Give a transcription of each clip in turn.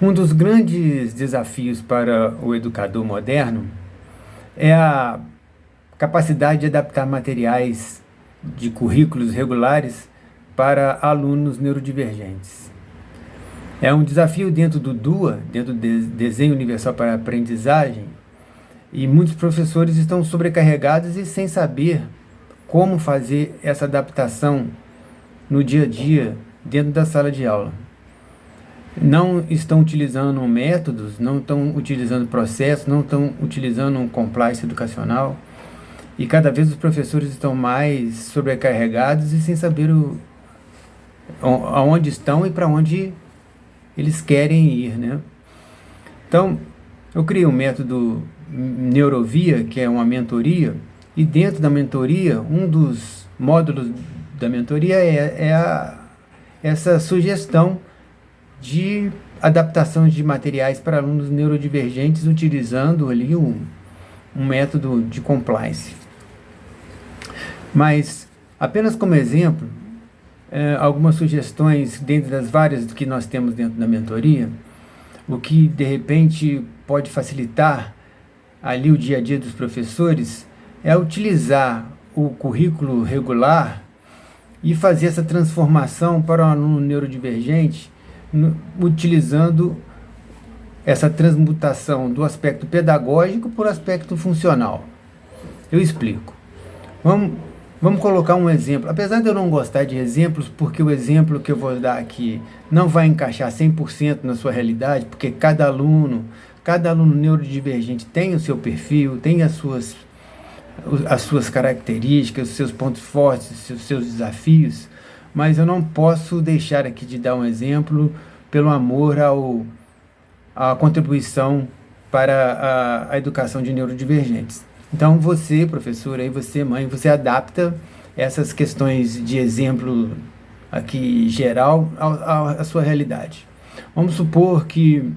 Um dos grandes desafios para o educador moderno é a capacidade de adaptar materiais de currículos regulares para alunos neurodivergentes. É um desafio dentro do DUA, dentro do Desenho Universal para a Aprendizagem, e muitos professores estão sobrecarregados e sem saber como fazer essa adaptação no dia a dia dentro da sala de aula. Não estão utilizando métodos, não estão utilizando processos, não estão utilizando um compliance educacional, e cada vez os professores estão mais sobrecarregados e sem saber aonde estão e para onde eles querem ir, né? Então, eu criei um método Neurovia, que é uma mentoria, e dentro da mentoria, um dos módulos da mentoria essa sugestão de adaptação de materiais para alunos neurodivergentes, utilizando ali um método de compliance. Mas, apenas como exemplo, algumas sugestões dentro das várias que nós temos dentro da mentoria, o que de repente pode facilitar ali o dia a dia dos professores é utilizar o currículo regular e fazer essa transformação para o aluno neurodivergente, utilizando essa transmutação do aspecto pedagógico por aspecto funcional. Eu explico. Vamos colocar um exemplo. Apesar de eu não gostar de exemplos, porque o exemplo que eu vou dar aqui não vai encaixar 100% na sua realidade, porque cada aluno neurodivergente tem o seu perfil, tem as suas características, os seus pontos fortes, os seus desafios, mas eu não posso deixar aqui de dar um exemplo pelo amor à contribuição para a educação de neurodivergentes. Então você, professor, aí você, mãe, você adapta essas questões de exemplo aqui geral à sua realidade. Vamos supor que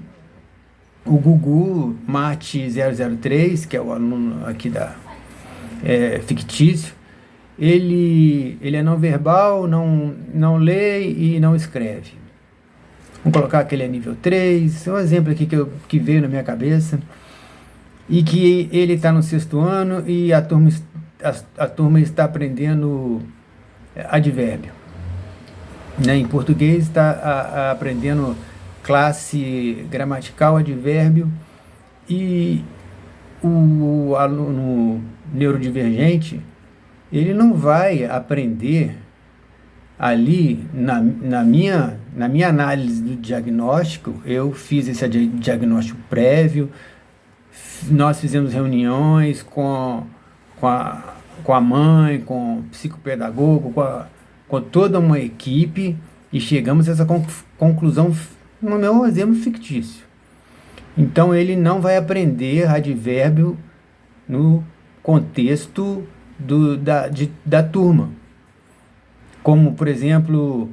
o Gugu Mate 003, que é o aluno aqui fictício, ele é não verbal, não lê e não escreve. Vamos colocar que ele é nível 3, é um exemplo aqui que veio na minha cabeça, e que ele está no 6º ano e a turma está aprendendo advérbio. Né? Em português está aprendendo classe gramatical, advérbio, e o aluno neurodivergente, ele não vai aprender ali, na minha análise do diagnóstico, eu fiz esse diagnóstico prévio, nós fizemos reuniões com a mãe, com o psicopedagogo, com toda uma equipe, e chegamos a essa conclusão no meu exemplo fictício. Então ele não vai aprender advérbio no contexto da turma. Como, por exemplo,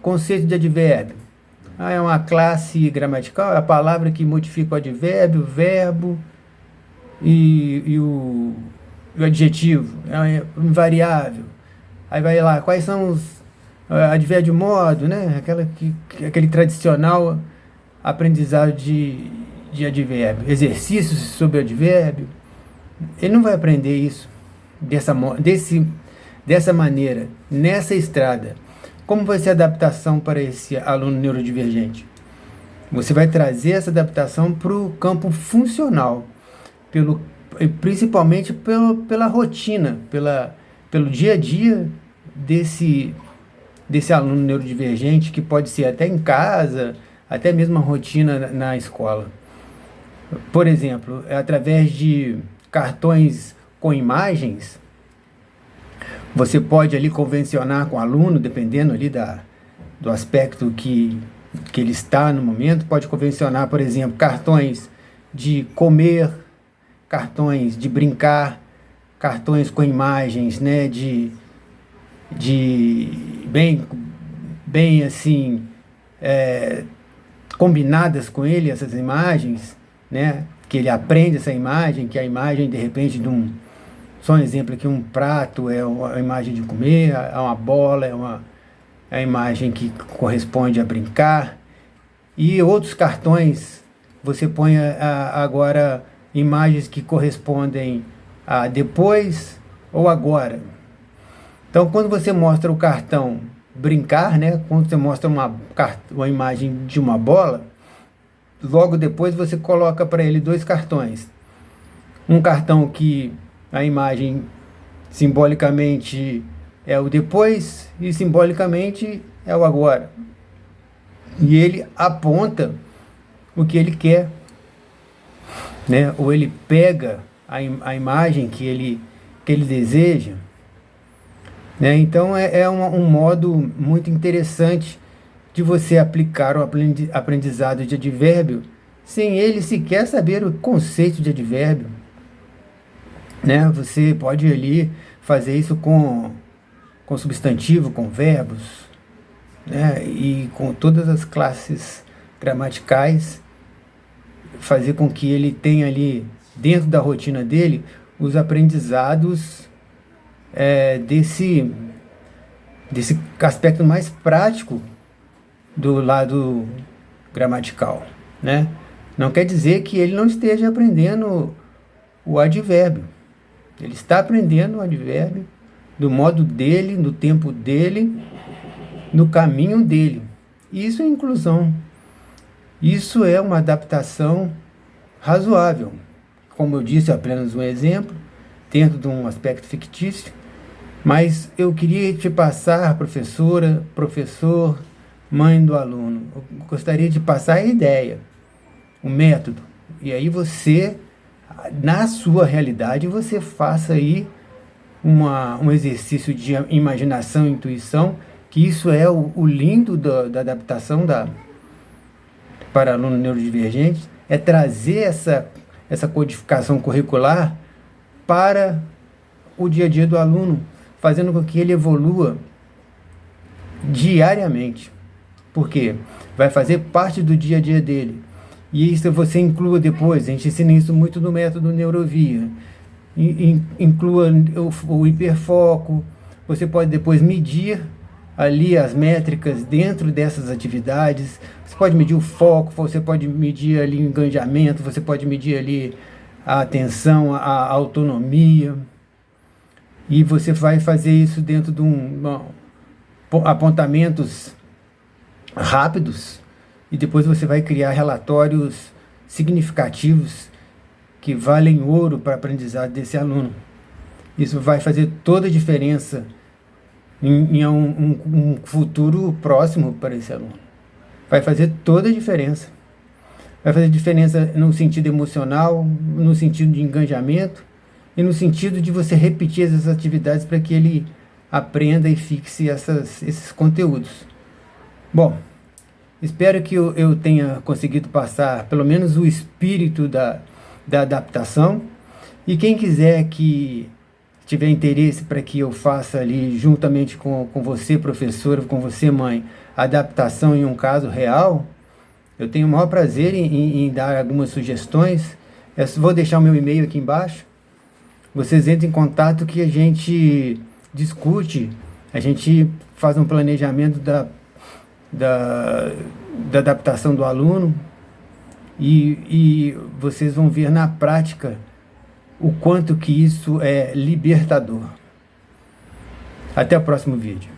conceito de advérbio. É uma classe gramatical, é a palavra que modifica o advérbio, o verbo e o adjetivo. É invariável. Aí vai lá, quais são os advérbio de modo, né? Aquele tradicional aprendizado de advérbio. Exercícios sobre advérbio. Ele não vai aprender isso dessa maneira, nessa estrada. Como vai ser a adaptação para esse aluno neurodivergente? Você vai trazer essa adaptação para o campo funcional, principalmente pela rotina, pelo dia a dia desse aluno neurodivergente, que pode ser até em casa, até mesmo a rotina na escola. Por exemplo, através de cartões com imagens, você pode ali convencionar com o aluno, dependendo ali do aspecto que ele está no momento, pode convencionar, por exemplo, cartões de comer, cartões de brincar, cartões com imagens, né, bem assim, combinadas com ele, essas imagens, né, que ele aprende essa imagem, que a imagem, de repente, só um exemplo aqui, um prato é uma imagem de comer, uma bola é a imagem que corresponde a brincar. E outros cartões, você põe agora imagens que correspondem a depois ou agora. Então, quando você mostra o cartão brincar, né? Quando você mostra uma imagem de uma bola, logo depois você coloca para ele dois cartões. Um cartão que a imagem simbolicamente é o depois e simbolicamente é o agora. E ele aponta o que ele quer, né? Ou ele pega a imagem que ele deseja, né? Então é um modo muito interessante de você aplicar o aprendizado de advérbio sem ele sequer saber o conceito de advérbio, né? Você pode ali fazer isso com substantivo, com verbos, né? E com todas as classes gramaticais, fazer com que ele tenha ali dentro da rotina dele os aprendizados desse aspecto mais prático do lado gramatical, né? Não quer dizer que ele não esteja aprendendo o advérbio. Ele está aprendendo o advérbio do modo dele, no tempo dele, no caminho dele. Isso é inclusão. Isso é uma adaptação razoável. Como eu disse, é apenas um exemplo, dentro de um aspecto fictício, mas eu queria te passar, professora, professor, mãe do aluno, eu gostaria de passar a ideia, o método, e aí você, na sua realidade, você faça aí um exercício de imaginação e intuição, que isso é o lindo da adaptação para aluno neurodivergente, é trazer essa codificação curricular para o dia a dia do aluno, fazendo com que ele evolua diariamente. Por quê? Vai fazer parte do dia a dia dele. E isso você inclua depois, a gente ensina isso muito no método Neurovia. Inclua o hiperfoco, você pode depois medir ali as métricas dentro dessas atividades, você pode medir o foco, você pode medir ali o engajamento, você pode medir ali a atenção, a autonomia, e você vai fazer isso dentro de apontamentos rápidos, e depois você vai criar relatórios significativos que valem ouro para a aprendizagem desse aluno. Isso vai fazer toda a diferença em um futuro próximo para esse aluno. Vai fazer toda a diferença. Vai fazer diferença no sentido emocional, no sentido de engajamento e no sentido de você repetir essas atividades para que ele aprenda e fixe esses conteúdos. Bom, espero que eu tenha conseguido passar pelo menos o espírito da adaptação, e quem quiser que tiver interesse para que eu faça ali juntamente com você, professora, com você, mãe, adaptação em um caso real, eu tenho o maior prazer em dar algumas sugestões. Vou deixar o meu e-mail aqui embaixo, vocês entrem em contato que a gente discute, a gente faz um planejamento da adaptação do aluno, e vocês vão ver na prática o quanto que isso é libertador. Até o próximo vídeo.